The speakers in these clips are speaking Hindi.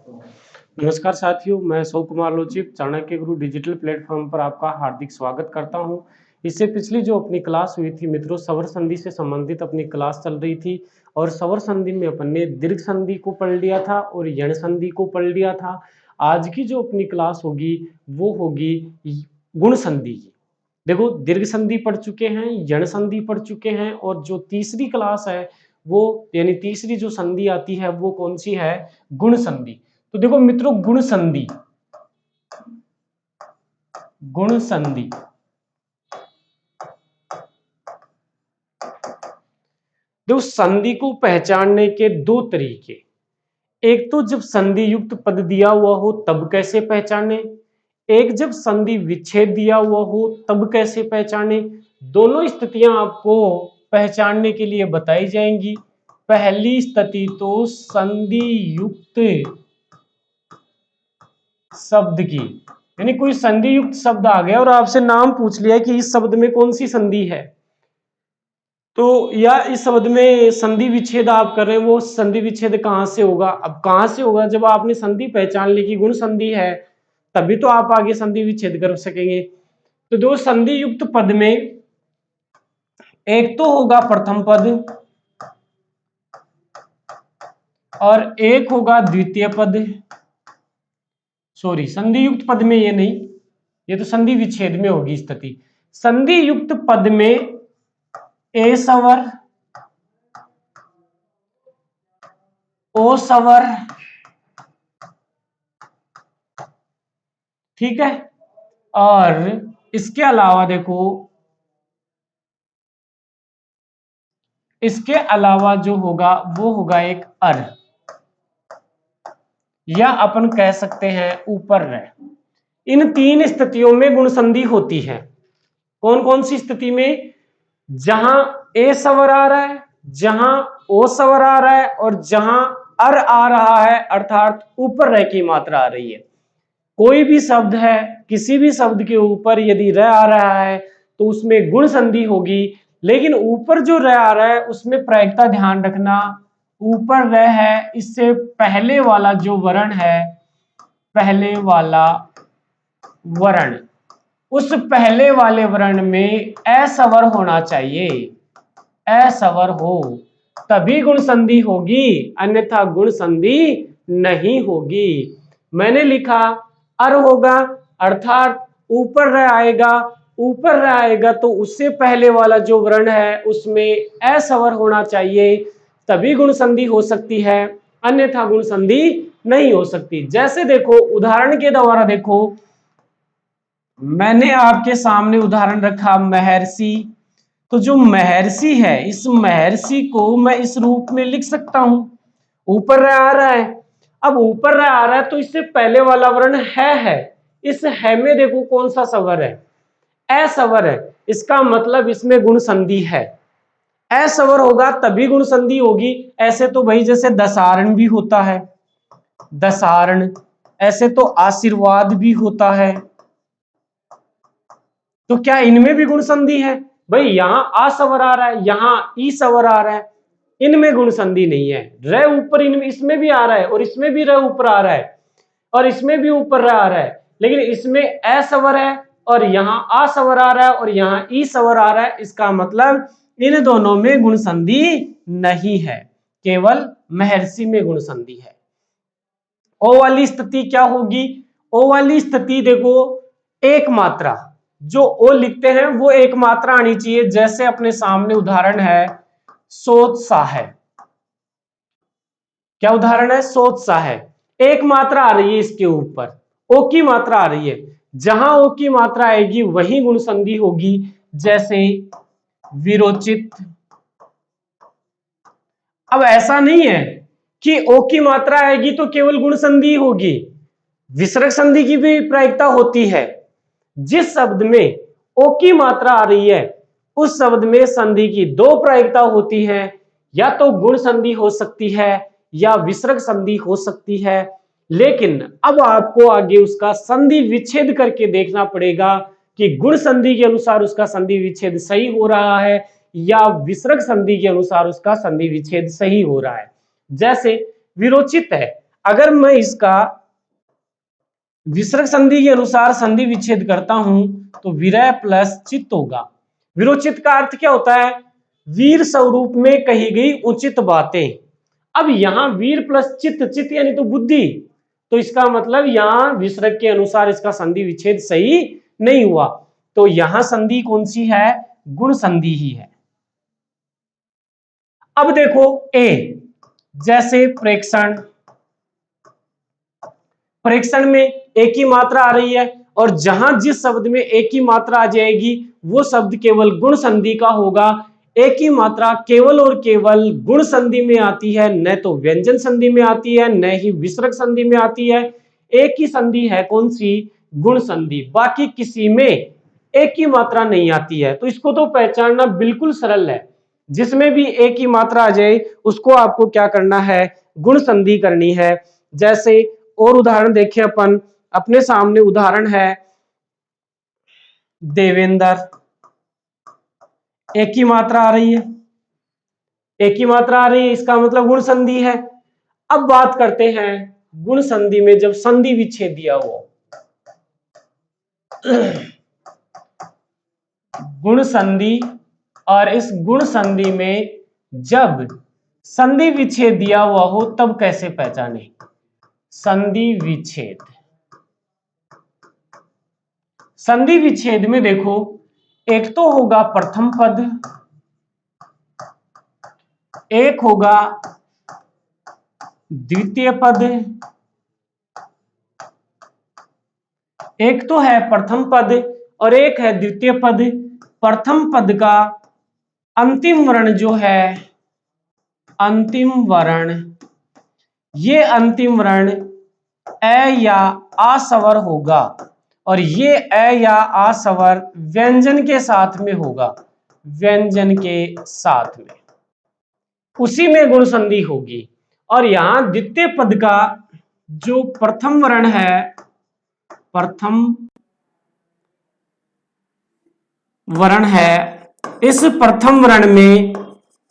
नमस्कार साथियों, मैं अशोक कुमार लोचिप चाणक्य गुरु डिजिटल प्लेटफॉर्म पर आपका हार्दिक स्वागत करता हूं। इससे पिछली जो अपनी क्लास हुई थी मित्रों, स्वर संधि से संबंधित अपनी क्लास चल रही थी और स्वर संधि में अपन ने दीर्घ संधि को पढ़ लिया था और यण संधि को पढ़ लिया था। आज की जो अपनी क्लास होगी वो होगी गुण संधि की। देखो, दीर्घ संधि पढ़ चुके हैं, यण संधि पढ़ चुके हैं और जो तीसरी क्लास है वो यानी तीसरी जो संधि आती है वो कौन सी है? गुण संधि। तो देखो मित्रों, गुण संधि देखो, संधि को पहचानने के दो तरीके। एक तो जब संधि युक्त पद दिया हुआ हो तब कैसे पहचाने, एक जब संधि विच्छेद दिया हुआ हो तब कैसे पहचाने। दोनों स्थितियां आपको पहचानने के लिए बताई जाएंगी। पहली स्थिति तो संधि युक्त शब्द की, यानी कोई संधि युक्त शब्द आ गया और आपसे नाम पूछ लिया कि इस शब्द में कौन सी संधि है, तो या इस शब्द में संधि विच्छेद आप कर रहे हैं, वो संधि विच्छेद कहां से होगा? अब कहां से होगा? जब आपने संधि पहचान ली कि गुण संधि है तभी तो आप आगे संधि विच्छेद कर सकेंगे। तो दो संधि युक्त पद में एक तो होगा प्रथम पद और एक होगा द्वितीय पद। सॉरी, संधि युक्त पद में ये नहीं, ये तो संधि विच्छेद में होगी स्थिति। संधि युक्त पद में ए स्वर, ओ स्वर, ठीक है, और इसके अलावा देखो, इसके अलावा जो होगा वो होगा एक अर, या अपन कह सकते हैं ऊपर रह। इन तीन स्थितियों में गुण संधि होती है। कौन कौन सी स्थिति में? जहां ए स्वर आ रहा है, जहां ओ स्वर आ रहा है और जहां अर आ रहा है, अर्थात ऊपर रह की मात्रा आ रही है। कोई भी शब्द है, किसी भी शब्द के ऊपर यदि र आ रहा है तो उसमें गुण संधि होगी, लेकिन ऊपर जो र आ रहा है उसमें प्रायिकता ध्यान रखना। ऊपर र है, इससे पहले वाला जो वर्ण है, पहले वाला वर्ण, उस पहले वाले वर्ण में अस्वर होना चाहिए। अस्वर हो तभी गुण संधि होगी, अन्यथा गुण संधि नहीं होगी। मैंने लिखा अर होगा, अर्थात ऊपर रह आएगा। ऊपर रह आएगा तो उससे पहले वाला जो वर्ण है उसमें अस्वर होना चाहिए, तभी गुण संधि हो सकती है, अन्यथा गुण संधि नहीं हो सकती। जैसे देखो, उदाहरण के द्वारा देखो, मैंने आपके सामने उदाहरण रखा महर्षि। तो जो महर्षि है, इस महर्षि को मैं इस रूप में लिख सकता हूं। ऊपर रह आ रहा है, अब ऊपर रह आ रहा है तो इससे पहले वाला वर्ण है। इस है में देखो कौन सा स्वर है? अस्वर है। इसका मतलब इसमें गुण संधि है। अस्वर होगा तभी गुण संधि होगी। ऐसे तो भाई जैसे दसारण भी होता है, दसारण, ऐसे तो आशीर्वाद भी होता है, तो क्या इनमें भी गुण संधि है? भाई यहां आ स्वर आ रहा है, यहां ई स्वर आ रहा है, इनमें गुण संधि नहीं है। र ऊपर इनमें, इसमें भी आ रहा है और इसमें भी र ऊपर आ रहा है और इसमें भी ऊपर र आ रहा है, लेकिन इसमें ए स्वर है और यहाँ आ स्वर आ रहा है और यहाँ ई स्वर आ रहा है। इसका मतलब इन दोनों में गुण संधि नहीं है, केवल महर्षि में गुण संधि है। ओ वाली स्थिति क्या होगी? ओ वाली स्थिति देखो, एक मात्रा, जो ओ लिखते हैं वो एक मात्रा आनी चाहिए। जैसे अपने सामने उदाहरण है सोत्साह है। क्या उदाहरण है? सोत्साह है, एक मात्रा आ रही है इसके ऊपर, ओ की मात्रा आ रही है। जहां ओ की मात्रा आएगी वही गुण संधि होगी। जैसे विरोचित। अब ऐसा नहीं है कि ओ की मात्रा आएगी तो केवल गुण संधि होगी, विसर्ग संधि की भी प्रायिकता होती है। जिस शब्द में ओ की मात्रा आ रही है उस शब्द में संधि की दो प्रायिकता होती है, या तो गुण संधि हो सकती है या विसर्ग संधि हो सकती है। लेकिन अब आपको आगे उसका संधि विच्छेद करके देखना पड़ेगा कि गुण संधि के अनुसार उसका संधि विच्छेद सही हो रहा है या विसर्ग संधि के अनुसार उसका संधि विच्छेद सही हो रहा है। जैसे विरोचित है, अगर मैं इसका विसर्ग संधि के अनुसार संधि विच्छेद करता हूं तो विरह प्लस चित्त होगा। विरोचित का अर्थ क्या होता है? वीर स्वरूप में कही गई उचित बातें। अब यहां वीर प्लस चित्त, चित्त यानी तो बुद्धि, तो इसका मतलब यहां विसर्ग के अनुसार इसका संधि विच्छेद सही नहीं हुआ। तो यहां संधि कौन सी है? गुण संधि ही है। अब देखो ए, जैसे प्रेक्षण, प्रेक्षण में एक ही मात्रा आ रही है और जहां जिस शब्द में एक ही मात्रा आ जाएगी वो शब्द केवल गुण संधि का होगा। एक ही मात्रा केवल और केवल गुण संधि में आती है, न तो व्यंजन संधि में आती है, न ही विसर्ग संधि में आती है। एक ही संधि है, कौन सी? गुण संधि। बाकी किसी में एक ही मात्रा नहीं आती है। तो इसको तो पहचानना बिल्कुल सरल है। जिसमें भी एक ही मात्रा आ जाए उसको आपको क्या करना है? गुण संधि करनी है। जैसे और उदाहरण देखें अपन, अपने सामने उदाहरण है देवेंद्र, एक ही मात्रा आ रही है, एक ही मात्रा आ रही है, इसका मतलब गुण संधि है। अब बात करते हैं गुण संधि में जब संधि विच्छेद दिया हो, गुण संधि, और इस गुण संधि में जब संधि विच्छेद दिया हुआ हो तब कैसे पहचाने? संधि विच्छेद, संधि विच्छेद में देखो एक तो होगा प्रथम पद, एक होगा द्वितीय पद, एक तो है प्रथम पद और एक है द्वितीय पद। प्रथम पद का अंतिम वर्ण जो है, अंतिम वर्ण, ये अंतिम वर्ण अ या आ स्वर होगा और ये अ या आ स्वर व्यंजन के साथ में होगा, व्यंजन के साथ में, उसी में गुण संधि होगी। और यहां द्वितीय पद का जो प्रथम वर्ण है, प्रथम वर्ण है, इस प्रथम वर्ण में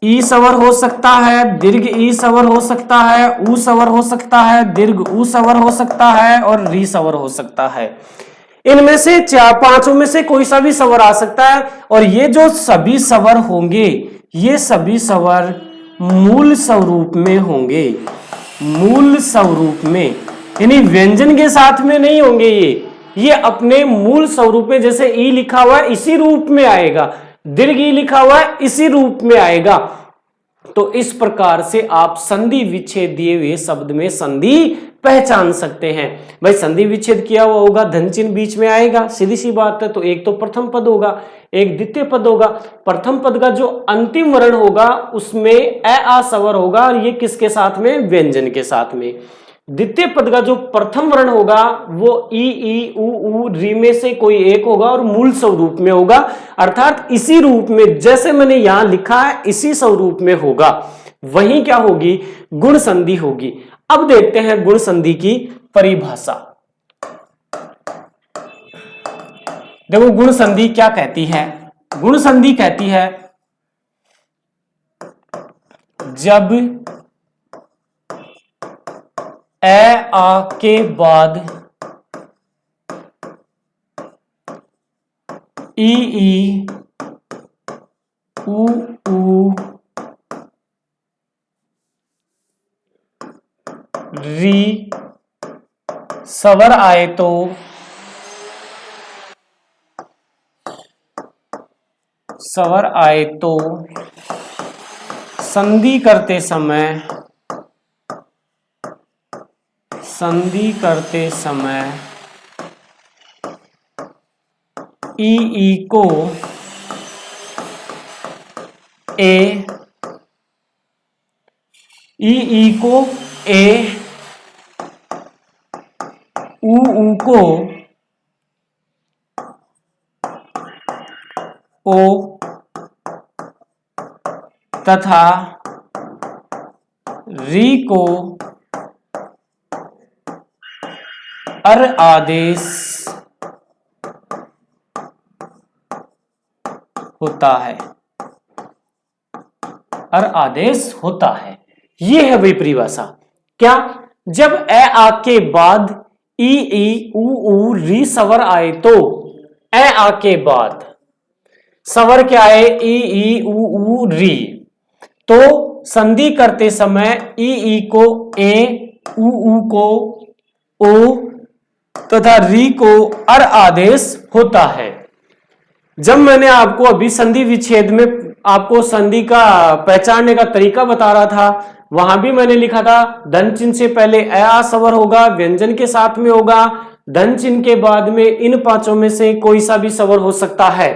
ई स्वर हो सकता है, दीर्घ ई स्वर हो सकता है, ऊ स्वर हो सकता है, दीर्घ ऊ स्वर हो सकता है और री स्वर हो सकता है। इनमें से पांचों में से कोई सा भी स्वर आ सकता है। और ये जो सभी स्वर होंगे, ये सभी स्वर मूल स्वरूप में होंगे, मूल स्वरूप में, यानी व्यंजन के साथ में नहीं होंगे। ये अपने मूल स्वरूप में, जैसे ई लिखा हुआ है इसी रूप में आएगा, दीर्घ ई लिखा हुआ है इसी रूप में आएगा। तो इस प्रकार से आप संधि विच्छेद दिए हुए शब्द में संधि पहचान सकते हैं। भाई संधि विच्छेद किया हुआ होगा, धन चिन्ह बीच में आएगा, सीधी सी बात है। तो एक तो प्रथम पद होगा, एक द्वितीय पद होगा। प्रथम पद का जो अंतिम वर्ण होगा उसमें अ आ स्वर होगा और ये किसके साथ में? व्यंजन के साथ में। द्वितीय पद का जो प्रथम वर्ण होगा वो ई ऊ री में से कोई एक होगा और मूल स्वरूप में होगा, अर्थात इसी रूप में, जैसे मैंने यहां लिखा है इसी स्वरूप में होगा। वहीं क्या होगी? गुण संधि होगी। अब देखते हैं गुण संधि की परिभाषा। देखो गुण संधि क्या कहती है? गुण संधि कहती है जब ए आ के बाद ई ऊ री स्वर आए तो संधि करते समय ई को ए, ई को ए, ऊ को ओ तथा री को अर आदेश होता है, अर आदेश होता है। ये है वही परिभाषा। क्या? जब ए आ के बाद ई ऊ री स्वर आए तो ए आ के बाद स्वर क्या है? ई ऊ री। तो संधि करते समय ई को ए, ऊ को ओ तथा री को अर आदेश होता है। जब मैंने आपको अभी संधि विच्छेद में आपको संधि का पहचानने का तरीका बता रहा था, वहां भी मैंने लिखा था धन चिन्ह से पहले ए आ स्वर होगा, व्यंजन के साथ में होगा, धन चिन्ह के बाद में इन पांचों में से कोई सा भी स्वर हो सकता है।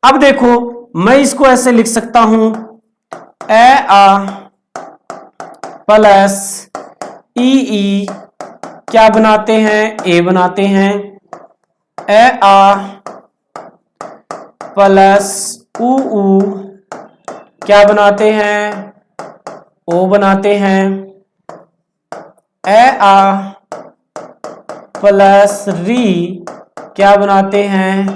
अब देखो मैं इसको ऐसे लिख सकता हूं, ए आ प्लस ई क्या बनाते हैं? ए बनाते हैं। ए आ प्लस ऊ क्या बनाते हैं? ओ बनाते हैं। ए आ प्लस री क्या बनाते हैं?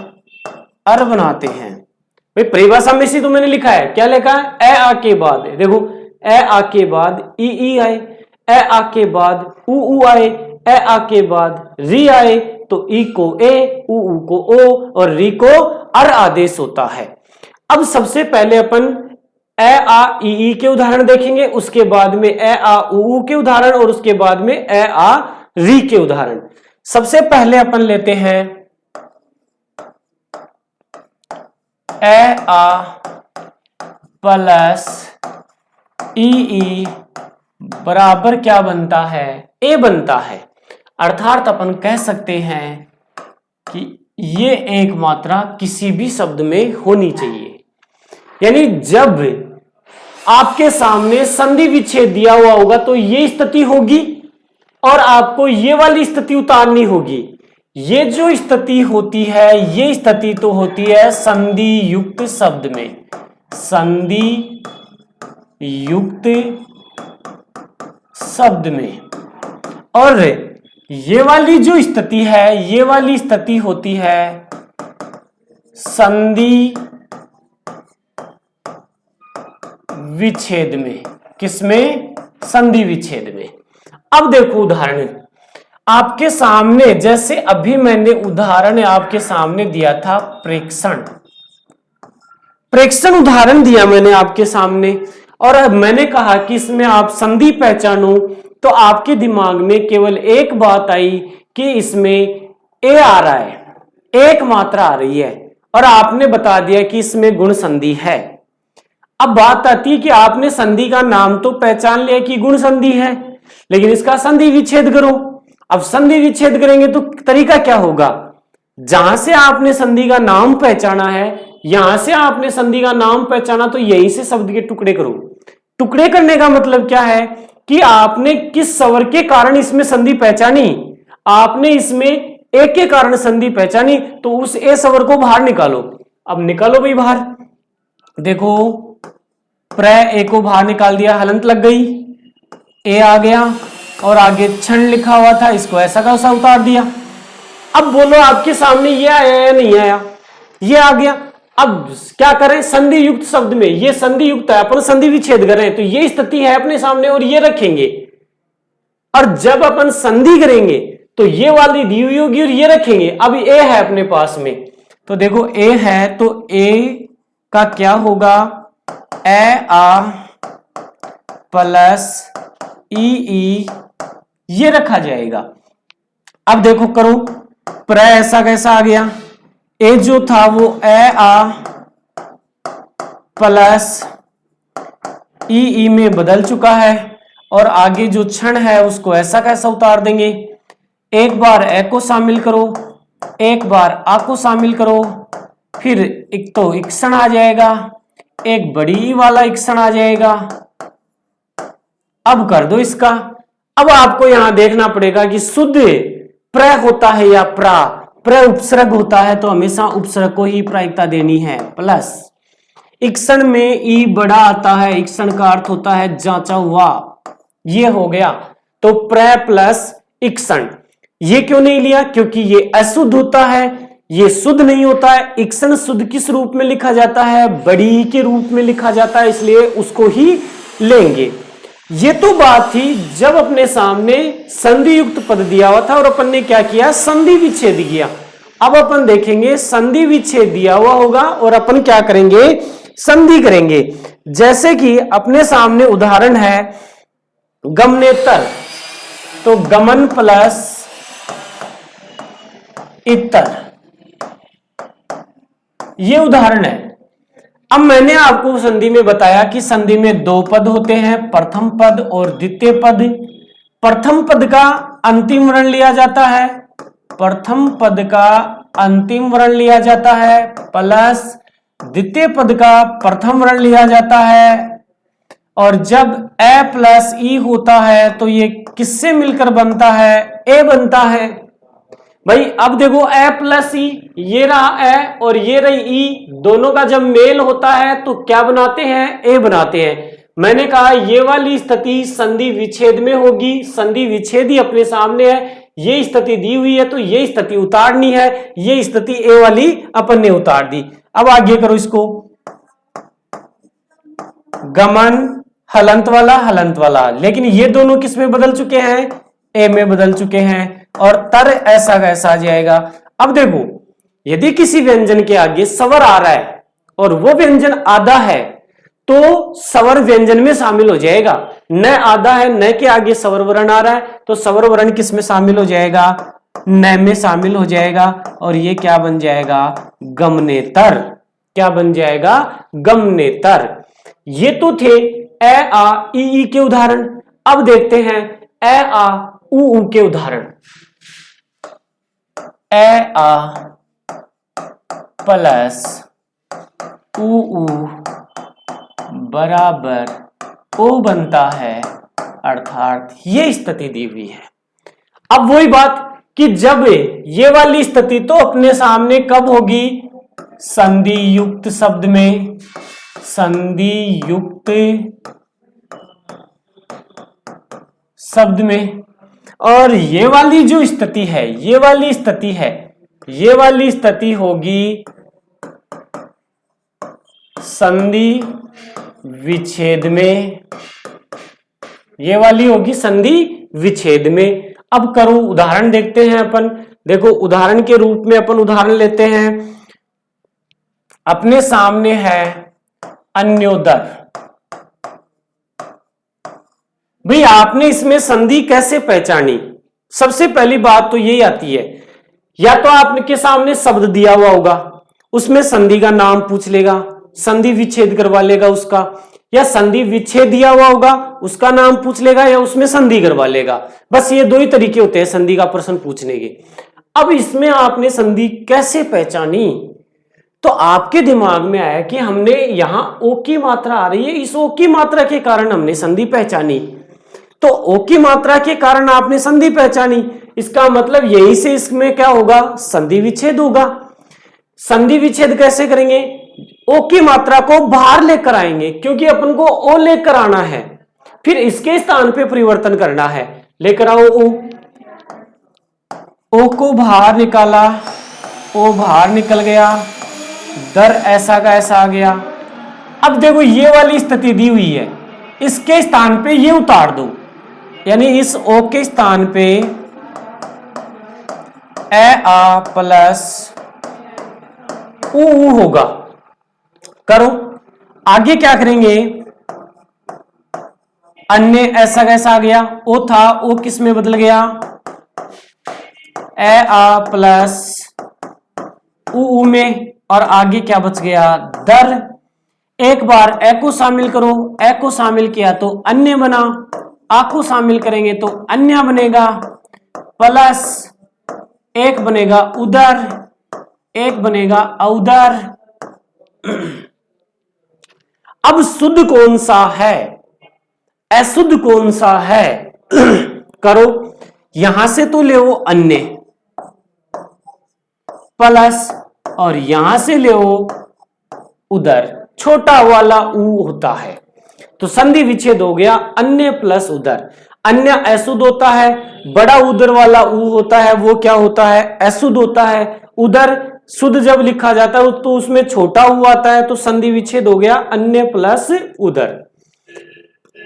अर बनाते हैं। भाई परिभाषा में से तो मैंने लिखा है, क्या लिखा है? ए आ के बाद, देखो ए आ के बाद ई आए, ए आ के बाद ऊ आए, ए आ के बाद री आए, तो ई को ए, ऊ को ओ और री को अर आदेश होता है। अब सबसे पहले अपन ए आ ई के उदाहरण देखेंगे, उसके बाद में ए आ ऊ के उदाहरण और उसके बाद में ए आ री के उदाहरण। सबसे पहले अपन लेते हैं ए आ प्लस ई बराबर क्या बनता है? ए बनता है। अर्थात अपन कह सकते हैं कि ये एक मात्रा किसी भी शब्द में होनी चाहिए। यानी जब आपके सामने संधि विच्छेद दिया हुआ होगा तो ये स्थिति होगी और आपको ये वाली स्थिति उतारनी होगी। ये जो स्थिति होती है, ये स्थिति तो होती है संधि युक्त शब्द में, संधि युक्त शब्द में। और ये वाली जो स्थिति है, ये वाली स्थिति होती है संधि विच्छेद में। किसमें? संधि विच्छेद में। अब देखो उदाहरण आपके सामने, जैसे अभी मैंने उदाहरण आपके सामने दिया था प्रेक्षण, प्रेक्षण उदाहरण दिया मैंने आपके सामने और अब मैंने कहा कि इसमें आप संधि पहचानो, तो आपके दिमाग में केवल एक बात आई कि इसमें ए आ रहा है, एक मात्रा आ रही है और आपने बता दिया कि इसमें गुण संधि है। अब बात आती है कि आपने संधि का नाम तो पहचान लिया कि गुण संधि है, लेकिन इसका संधि विच्छेद करो। अब संधि विच्छेद करेंगे तो तरीका क्या होगा? जहां से आपने संधि का नाम पहचाना है, यहां से आपने संधि का नाम पहचाना, तो यहीं से शब्द के टुकड़े करो। टुकड़े करने का मतलब क्या है कि आपने किस स्वर के कारण इसमें संधि पहचानी, आपने इसमें ए के कारण संधि पहचानी, तो उस ए स्वर को बाहर निकालो। अब निकालो भाई बाहर, देखो प्र ए को बाहर निकाल दिया, हलंत लग गई, ए आ गया और आगे क्षण लिखा हुआ था, इसको ऐसा का वैसा उतार दिया। अब बोलो आपके सामने ये आया या नहीं आया? ये आ गया। अब क्या करें? संधि युक्त शब्द में ये संधि युक्त है, अपन संधि विच्छेद कर रहे हैं, तो ये स्थिति है अपने सामने और ये रखेंगे। और जब अपन संधि करेंगे तो ये वाली दी हुई होगी और ये रखेंगे। अब ए है अपने पास में, तो देखो ए है, तो ए का क्या होगा? ए आ प्लस ई ये रखा जाएगा। अब देखो करो, प्र ऐसा कैसा आ गया? ए जो था वो ए आ प्लस ई में बदल चुका है और आगे जो क्षण है उसको ऐसा कैसा उतार देंगे। एक बार ए को शामिल करो, एक बार आ को शामिल करो, फिर एक तो क्षण आ जाएगा, एक बड़ी वाला क्षण आ जाएगा। अब कर दो इसका। अब आपको यहां देखना पड़ेगा कि शुद्ध प्र होता है या प्रा। प्र उपसर्ग होता है तो हमेशा उपसर्ग को ही प्रायिकता देनी है। प्लस इक्सन में ई बड़ा आता है, इक्सन का अर्थ होता है जांचा हुआ, ये हो गया। तो प्र प्लस इक्सन, ये क्यों नहीं लिया? क्योंकि ये अशुद्ध होता है, ये शुद्ध नहीं होता है। इक्सन शुद्ध किस रूप में लिखा जाता है? बड़ी के रूप में लिखा जाता है, इसलिए उसको ही लेंगे। ये तो बात थी जब अपने सामने संधि युक्त पद दिया हुआ था और अपन ने क्या किया, संधि विच्छेद किया। अब अपन देखेंगे संधि विच्छेद दिया हुआ होगा और अपन क्या करेंगे, संधि करेंगे। जैसे कि अपने सामने उदाहरण है गमनेतर, तो गमन प्लस इतर, ये उदाहरण है। अब मैंने आपको संधि में बताया कि संधि में दो पद होते हैं, प्रथम पद और द्वितीय पद। प्रथम पद का अंतिम वर्ण लिया जाता है, प्रथम पद का अंतिम वर्ण लिया जाता है, प्लस द्वितीय पद का प्रथम वर्ण लिया जाता है। और जब ए प्लस ई होता है तो ये किससे मिलकर बनता है, ए बनता है। भाई अब देखो ए प्लस ई, ये रहा ए और ये रही ई, दोनों का जब मेल होता है तो क्या बनाते हैं, ए बनाते हैं। मैंने कहा ये वाली स्थिति संधि विच्छेद में होगी, संधि विच्छेद ही अपने सामने है, ये स्थिति दी हुई है तो ये स्थिति उतारनी है, ये स्थिति ए वाली अपन ने उतार दी। अब आगे करो इसको, गमन हलंत वाला, लेकिन ये दोनों किस में बदल चुके हैं, ए में बदल चुके हैं और तर ऐसा कैसा आ जाएगा। अब देखो यदि किसी व्यंजन के आगे स्वर आ रहा है और वो व्यंजन आधा है तो स्वर व्यंजन में शामिल हो जाएगा। न आधा है, न के आगे स्वर वर्ण आ रहा है तो स्वर वर्ण किस में शामिल हो जाएगा, न में शामिल हो जाएगा और ये क्या बन जाएगा, गमनेतर। क्या बन जाएगा, गमनेतर। ये तो थे ए आ ई के उदाहरण। अब देखते हैं ए आ उ के उदाहरण। ए आ प्लस उ बराबर ओ बनता है, अर्थात ये स्थिति दी हुई है। अब वही बात कि जब ये वाली स्थिति तो अपने सामने कब होगी, संधि युक्त शब्द में, संधि युक्त शब्द में। और ये वाली जो स्थिति है, ये वाली स्थिति है, ये वाली स्थिति होगी संधि विच्छेद में, ये वाली होगी संधि विच्छेद में। अब करो उदाहरण देखते हैं अपन। देखो उदाहरण के रूप में अपन उदाहरण लेते हैं, अपने सामने है अन्योदर। भाई आपने इसमें संधि कैसे पहचानी, सबसे पहली बात तो यही आती है, या तो आपके सामने शब्द दिया हुआ होगा, उसमें संधि का नाम पूछ लेगा, संधि विच्छेद करवा लेगा उसका, या संधि विच्छेद दिया हुआ होगा उसका नाम पूछ लेगा, या उसमें संधि करवा लेगा। बस ये दो ही तरीके होते हैं संधि का प्रश्न पूछने के। अब इसमें आपने संधि कैसे पहचानी, तो आपके दिमाग में आया कि हमने यहां ओ की मात्रा आ रही है, इस ओ की मात्रा के कारण हमने संधि पहचानी। तो ओ की मात्रा के कारण आपने संधि पहचानी, इसका मतलब यही से इसमें क्या होगा, संधि विच्छेद होगा। संधि विच्छेद कैसे करेंगे, ओ की मात्रा को बाहर लेकर आएंगे, क्योंकि अपन को ओ लेकर आना है, फिर इसके स्थान पे परिवर्तन करना है। लेकर आओ ओ को बाहर निकाला, ओ बाहर निकल गया, दर ऐसा का ऐसा आ गया। अब देखो ये वाली स्थिति दी हुई है, इसके स्थान पे ये उतार दो, यानी इस ओ के स्थान पे ए आ प्लस उ होगा। करो आगे क्या करेंगे, अन्य ऐसा कैसा आ गया, ओ था, ओ किस में बदल गया, ए आ प्लस उ में, और आगे क्या बच गया, दर। एक बार ए को शामिल करो, ए को शामिल किया तो अन्य बना, आ को शामिल करेंगे तो अन्य बनेगा, प्लस एक बनेगा उदर, एक बनेगा औदर। अब शुद्ध कौन सा है, अशुद्ध कौन सा है, करो यहां से तो ले अन्य, प्लस और यहां से ले उदर, छोटा वाला ऊ होता है, तो संधि विच्छेद हो गया अन्य प्लस उदर। अन्य अशुद्ध होता है, बड़ा उदर वाला ऊ होता है, वो क्या होता है, अशुद्ध होता है। उदर शुद्ध जब लिखा जाता है तो उसमें छोटा ऊ आता है, तो संधि विच्छेद हो गया अन्य प्लस उदर।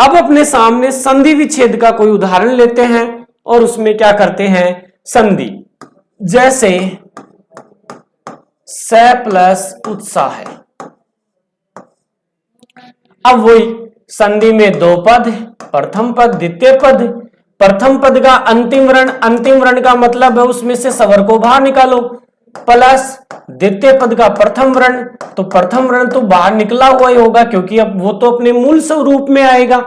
अब अपने सामने संधि विच्छेद का कोई उदाहरण लेते हैं और उसमें क्या करते हैं, संधि, जैसे स प्लस उत्साह है। अब वही संधि में दो पद, प्रथम पद द्वितीय पद, प्रथम पद का अंतिम वर्ण का मतलब है उसमें से स्वर को बाहर निकालो, प्लस द्वितीय पद का प्रथम वर्ण, तो प्रथम वर्ण तो बाहर निकला हुआ ही होगा क्योंकि अब वो तो अपने मूल स्वरूप में आएगा।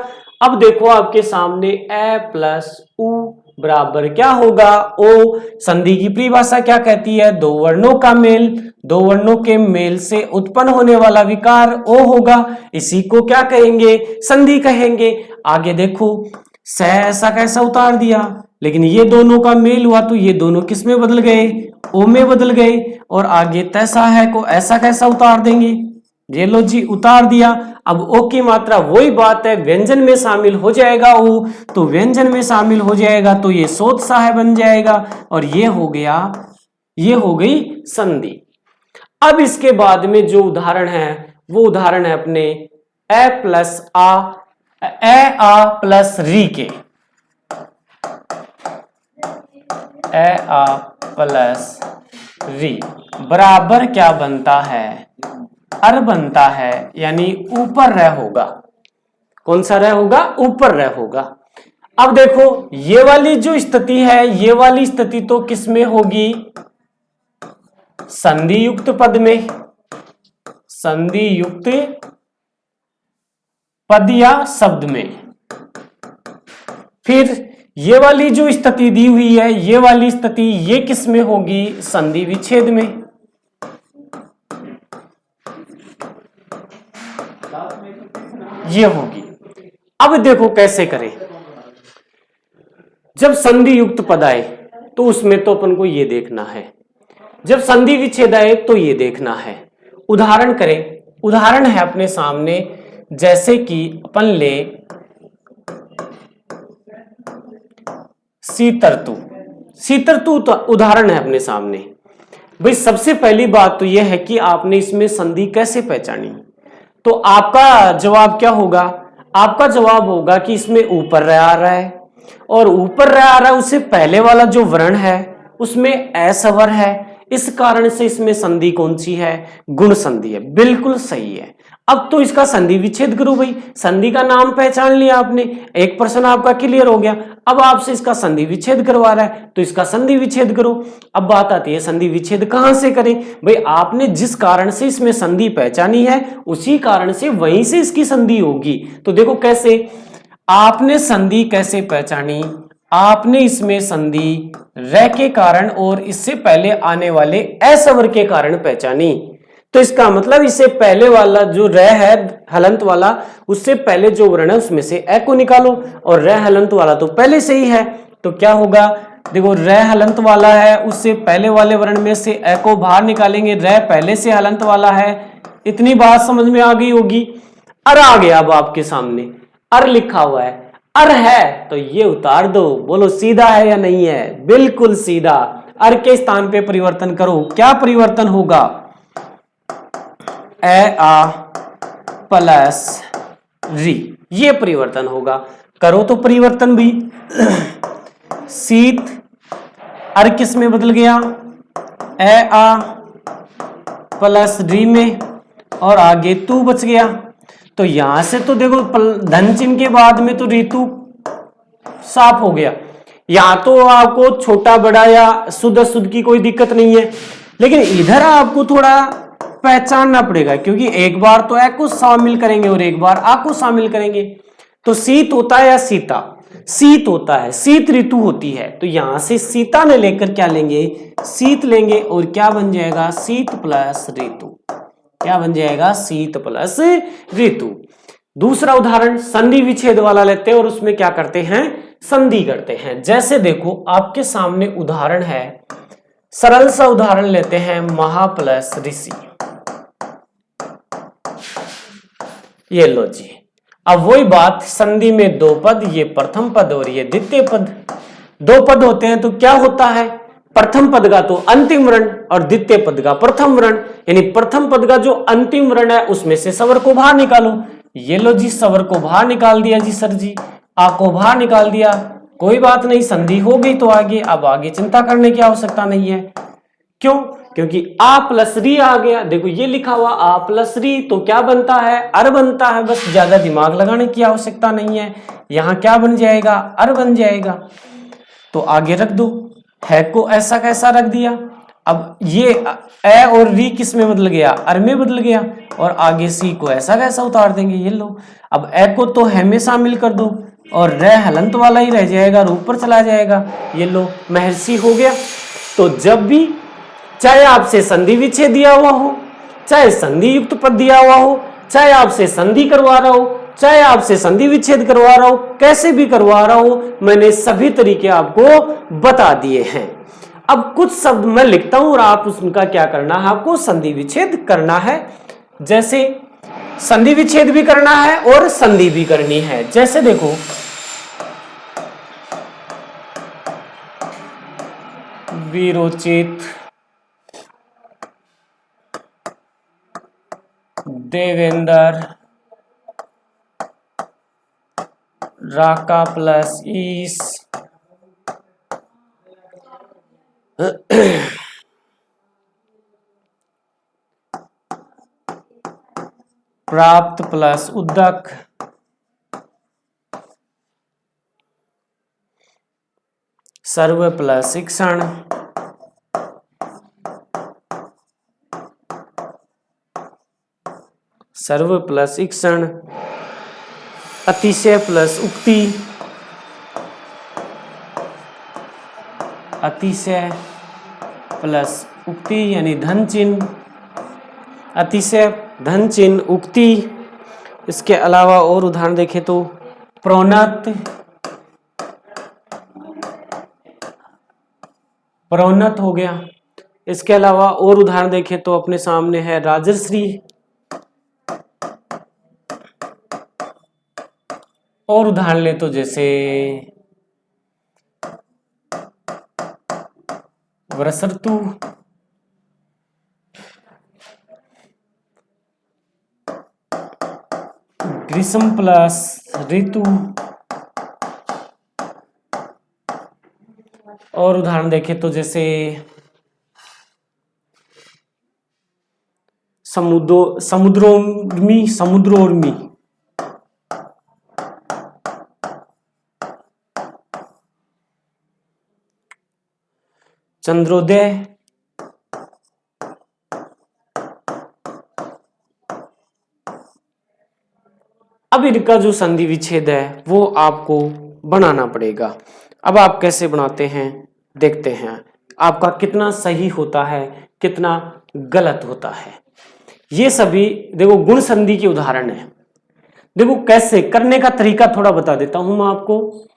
अब देखो आपके सामने ए प्लस उ बराबर क्या होगा, ओ। संधि की परिभाषा क्या कहती है, दो वर्णों का मेल, दो वर्णों के मेल से उत्पन्न होने वाला विकार ओ होगा, इसी को क्या कहेंगे, संधि कहेंगे। आगे देखो स ऐसा कैसा उतार दिया, लेकिन ये दोनों का मेल हुआ तो ये दोनों किस में बदल गए, ओ में बदल गए। और आगे तैसा है को ऐसा कैसा उतार देंगे, ये लो जी उतार दिया। अब ओ की मात्रा वही बात है, व्यंजन में शामिल हो जाएगा ओ, तो व्यंजन में शामिल हो जाएगा तो ये सोत्साह बन जाएगा और ये हो गया, ये हो गई संधि। अब इसके बाद में जो उदाहरण है वो उदाहरण है अपने ए प्लस आ प्लस री के, ए आ प्लस री बराबर क्या बनता है, अर बनता है, यानी ऊपर रह होगा। कौन सा रह होगा, ऊपर रह होगा। अब देखो ये वाली जो स्थिति है, ये वाली स्थिति तो किसमें होगी, संधि युक्त पद में, संधि युक्त पद या शब्द में। फिर ये वाली जो स्थिति दी हुई है, ये वाली स्थिति ये किसमें होगी, संधि विच्छेद में। ये होगी। अब देखो कैसे करें, जब संधि युक्त पद आए तो उसमें तो अपन को ये देखना है, जब संधि विच्छेद आए तो ये देखना है। उदाहरण करें, उदाहरण है अपने सामने, जैसे कि अपन ले सीतर्तु, सीतर्तु तो उदाहरण है अपने सामने। भाई सबसे पहली बात तो यह है कि आपने इसमें संधि कैसे पहचानी, तो आपका जवाब क्या होगा, आपका जवाब होगा कि इसमें ऊपर रह आ रहा है और ऊपर रह आ रहा है, उससे पहले वाला जो वर्ण है उसमें अस्वर है, इस कारण से इसमें संधि कौन सी है, गुण संधि है। बिल्कुल सही है। अब तो इसका संधि विच्छेद करो भाई, संधि का नाम पहचान लिया आपने, एक प्रश्न आपका क्लियर हो गया। अब आपसे इसका संधि विच्छेद करवा रहा है तो इसका संधि विच्छेद करो। अब बात आती है संधि विच्छेद कहां से करें, भाई आपने जिस कारण से इसमें संधि पहचानी है उसी कारण से वहीं से इसकी संधि होगी। तो देखो कैसे, आपने संधि कैसे पहचानी, आपने इसमें संधि र के कारण और इससे पहले आने वाले अस्वर के कारण पहचानी। तो इसका मतलब इससे पहले वाला जो र है हलंत वाला, उससे पहले जो वर्ण है उसमें से ए को निकालो, और र हलंत वाला तो पहले से ही है, तो क्या होगा, देखो र हलंत वाला है, उससे पहले वाले वर्ण में से ए को बाहर निकालेंगे, र पहले से हलंत वाला है। इतनी बात समझ में आ गई होगी। अर आ गया, अब आपके सामने अर लिखा हुआ है, अर है तो ये उतार दो, बोलो सीधा है या नहीं है, बिल्कुल सीधा। अर के स्थान पे परिवर्तन करो, क्या परिवर्तन होगा, ए आ प्लस री, ये परिवर्तन होगा। करो तो परिवर्तन भी, शीत अर किस में बदल गया, ए आ प्लस री में, और आगे तू बच गया। तो यहां से तो देखो धन चिन्ह के बाद में तो ऋतु साफ हो गया। यहां तो आपको छोटा बड़ा या शुद्ध अशुद्ध की कोई दिक्कत नहीं है, लेकिन इधर आपको थोड़ा पहचानना पड़ेगा, क्योंकि एक बार तो ए को शामिल करेंगे और एक बार आ को शामिल करेंगे। तो शीत होता है या सीता, शीत होता है, शीत ऋतु होती है। तो यहां से सीता ने लेकर क्या लेंगे, शीत लेंगे, और क्या बन जाएगा, शीत प्लस ऋतु। क्या बन जाएगा, शीत प्लस ऋतु। दूसरा उदाहरण संधि विच्छेद वाला लेते हैं और उसमें क्या करते हैं, संधि करते हैं। जैसे देखो आपके सामने उदाहरण है, सरल सा उदाहरण लेते हैं, महा प्लस ऋषि। ये लो जी, अब वही बात, संधि में दो पद, ये प्रथम पद और ये द्वितीय पद, दो पद होते हैं तो क्या होता है, प्रथम पद का तो अंतिम वर्ण और द्वितीय पद का प्रथम वर्ण, यानी प्रथम पद का जो अंतिम वर्ण है उसमें से स्वर को बाहर निकालो, ये लो जी, सवर को बाहर निकाल दिया जी सर जी, आ को बाहर निकाल दिया, कोई बात नहीं, संधि हो गई तो आगे, अब आगे चिंता करने की आवश्यकता नहीं है। क्यों? क्योंकि आ प्लस री आ गया, देखो ये लिखा हुआ आ प्लस री, तो क्या बनता है? अर बनता है। बस ज्यादा दिमाग लगाने की आवश्यकता नहीं है, यहां क्या बन जाएगा? अर बन जाएगा। तो आगे रख दो, है को ऐसा कैसा रख दिया। अब ये ए और री किस में बदल गया? अर में बदल गया, और आगे सी को ऐसा कैसा उतार देंगे, ये लो। अब ए को तो है में शामिल कर दो, और रे हलंत वाला ही रह जाएगा और ऊपर चला जाएगा, ये लो महर्षि हो गया। तो जब भी चाहे आपसे संधि विच्छेद दिया हुआ हो, चाहे संधि युक्त पद दिया हुआ हो, चाहे आपसे संधि करवा रहा हो, चाहे आपसे संधि विच्छेद करवा रहा हो, कैसे भी करवा रहा हो, मैंने सभी तरीके आपको बता दिए हैं। अब कुछ शब्द मैं लिखता हूं और आप उनका क्या करना है? आपको संधि विच्छेद करना है। जैसे संधि विच्छेद भी करना है और संधि भी करनी है। जैसे देखो, वीरोचित, देवेंद्र, राका प्लस ईस, प्राप्त प्लस उद्दक, सर्व प्लस शिक्षण, सर्व प्लस शिक्षण, अतिशय प्लस उक्ति, अतिशय प्लस उक्ति यानी धन चिन्ह, अतिशय धन चिन्ह उक्ति। इसके अलावा और उदाहरण देखें तो प्रोन्नत, प्रोन्नत हो गया। इसके अलावा और उदाहरण देखें तो अपने सामने है राजश्री, और उदाहरण ले तो जैसे वृषर्तु, ग्रीष्म प्लस ऋतु, और उदाहरण देखें तो जैसे समुद्रोर्मी, समुद्रोर्मी, चंद्रोदय, अब इनका जो संधि विच्छेद है वो आपको बनाना पड़ेगा। अब आप कैसे बनाते हैं देखते हैं, आपका कितना सही होता है, कितना गलत होता है। ये सभी देखो गुण संधि के उदाहरण है। देखो कैसे करने का तरीका थोड़ा बता देता हूं मैं आपको।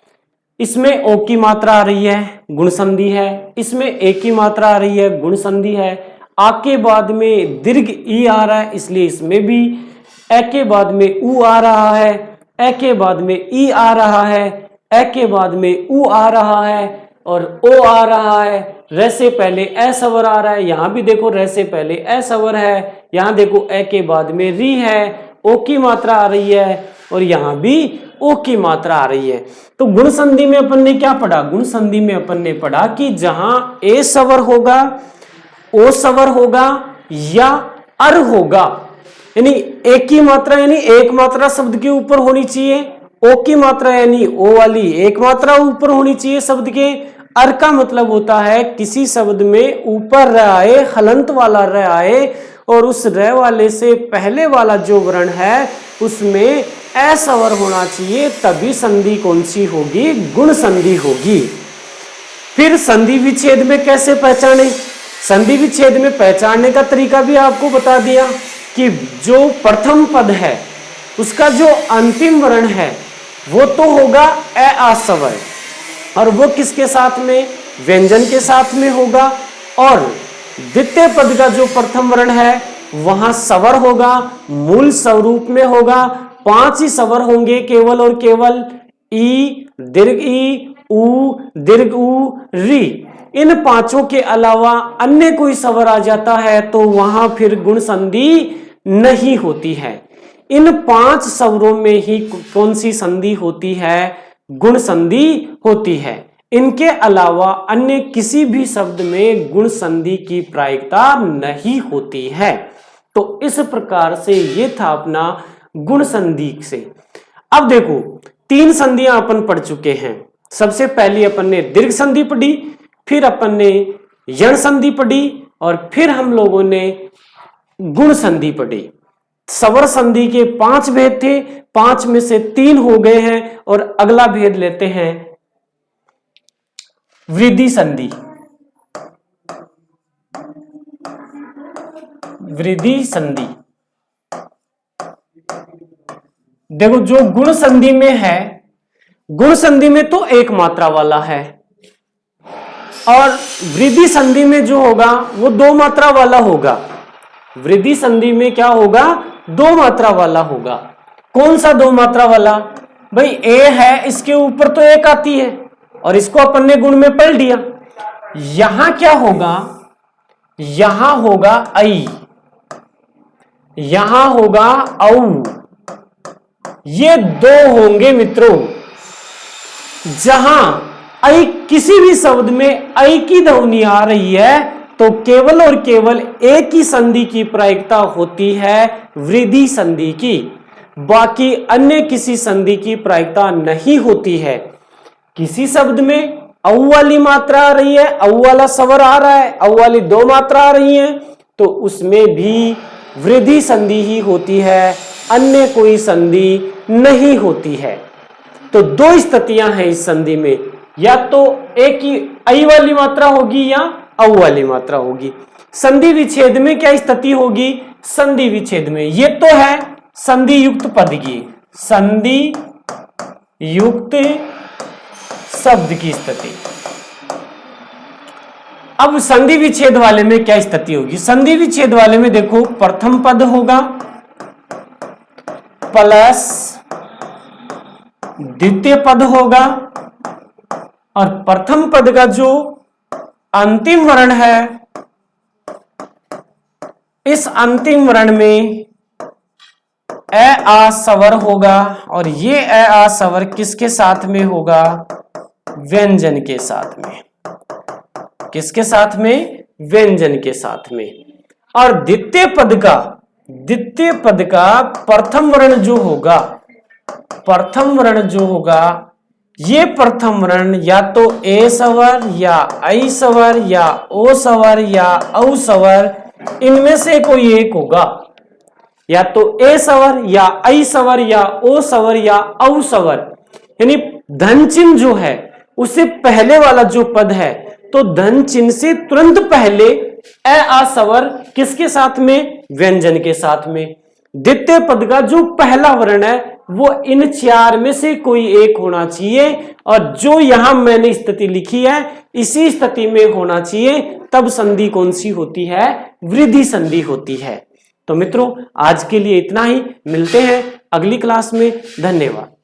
इसमें ओ की मात्रा आ रही है, गुण संधि है। इसमें ए की मात्रा आ रही है, गुण संधि है। आ के बाद में दीर्घ ई आ रहा है, इसलिए इसमें भी। ए के बाद में ऊ आ रहा है, ए के बाद में ई आ रहा है, ए के बाद में ऊ आ रहा है, और ओ आ रहा है। रे से पहले ए सवर आ रहा है, यहां भी देखो रे से पहले ए सवर है। यहां देखो ए के बाद में री है, ओ की मात्रा आ रही है, और यहां भी ओ की मात्रा आ रही है। तो गुण संधि में अपन ने क्या पढ़ा? गुण संधि में अपन ने पढ़ा कि जहां ए सवर होगा, ओ सवर होगा या अर होगा, यानी एक की मात्रा यानी एक मात्रा शब्द के ऊपर होनी चाहिए। ओ की मात्रा यानी ओ वाली एक मात्रा ऊपर होनी चाहिए शब्द के। अर का मतलब होता है किसी शब्द में ऊपर र आए, हलंत वाला र आए, और उस र वाले से पहले वाला जो वर्ण है उसमें ए सवर होना चाहिए, तभी संधि कौन सी होगी? गुण संधि होगी। फिर संधि विच्छेद में कैसे पहचाने? संधि विच्छेद में पहचानने का तरीका भी आपको बता दिया कि जो प्रथम पद है उसका जो अंतिम वर्ण है वो तो होगा ए आ सवर, और वो किसके साथ में? व्यंजन के साथ में होगा। और द्वितीय पद का जो प्रथम वर्ण है वहां सवर होगा, मूल स्वरूप में होगा। 5 ही सवर होंगे केवल और केवल, ई, दीर्घ ई, उ, दीर्घ उ, री। इन 5 के अलावा अन्य कोई सवर आ जाता है तो वहां फिर गुण संधि नहीं होती है। इन 5 स्वरों में ही कौन सी संधि होती है? गुण संधि होती है। इनके अलावा अन्य किसी भी शब्द में गुण संधि की प्रायिकता नहीं होती है। तो इस प्रकार से ये था अपना गुण संधि से। अब देखो 3 संधियां अपन पढ़ चुके हैं। सबसे पहली अपन ने दीर्घ संधि पढ़ी, फिर अपन ने यण संधि पढ़ी और फिर हम लोगों ने गुण संधि पढ़ी। स्वर संधि के 5 भेद थे, 5 में से 3 हो गए हैं और अगला भेद लेते हैं वृद्धि संधि। वृद्धि संधि देखो जो गुण संधि में है, गुण संधि में तो एक मात्रा वाला है और वृद्धि संधि में जो होगा वो 2 मात्रा वाला होगा। वृद्धि संधि में क्या होगा? 2 मात्रा वाला होगा। कौन सा 2 मात्रा वाला? भाई ए है, इसके ऊपर तो एक आती है और इसको अपन ने गुण में पढ़ लिया। यहां क्या होगा? यहां होगा आई, यहां होगा औ। ये 2 होंगे मित्रों। जहां आई किसी भी शब्द में आई की ध्वनि आ रही है तो केवल और केवल एक ही संधि की प्रायिकता होती है, वृद्धि संधि की। बाकी अन्य किसी संधि की प्रायिकता नहीं होती है। किसी शब्द में औ वाली मात्रा आ रही है, औ वाला स्वर आ रहा है, औ वाली 2 मात्रा आ रही है, तो उसमें भी वृद्धि संधि ही होती है, अन्य कोई संधि नहीं होती है। तो 2 स्थितियां हैं इस संधि में, या तो एक ही आई वाली मात्रा होगी या औ वाली मात्रा होगी। संधि विच्छेद में क्या स्थिति होगी? संधि विच्छेद में ये तो है संधि युक्त पद की, संधि युक्त शब्द की स्थिति। अब संधि विच्छेद वाले में क्या स्थिति होगी? संधि विच्छेद वाले में देखो प्रथम पद होगा प्लस द्वितीय पद होगा और प्रथम पद का जो अंतिम वर्ण है, इस अंतिम वर्ण में ए आ स्वर होगा और ये ए आ स्वर किसके साथ में होगा? व्यंजन के साथ में। किसके साथ में? व्यंजन के साथ में। और द्वितीय पद का प्रथम वर्ण जो होगा, प्रथम वर्ण जो होगा, ये प्रथम वर्ण या तो ए स्वर या आई स्वर या ओ स्वर या औ स्वर, इनमें से कोई एक होगा। या तो ए स्वर या आई स्वर या ओ स्वर या औ स्वर, यानी धन चिन्ह जो है उससे पहले वाला जो पद है, तो धन चिन्ह से तुरंत पहले ए आ स्वर किसके साथ में? व्यंजन के साथ में। द्वितीय पद का जो पहला वर्ण है वो इन 4 में से कोई एक होना चाहिए और जो यहां मैंने स्थिति लिखी है इसी स्थिति में होना चाहिए, तब संधि कौन सी होती है? वृद्धि संधि होती है। तो मित्रों आज के लिए इतना ही, मिलते हैं अगली क्लास में। धन्यवाद।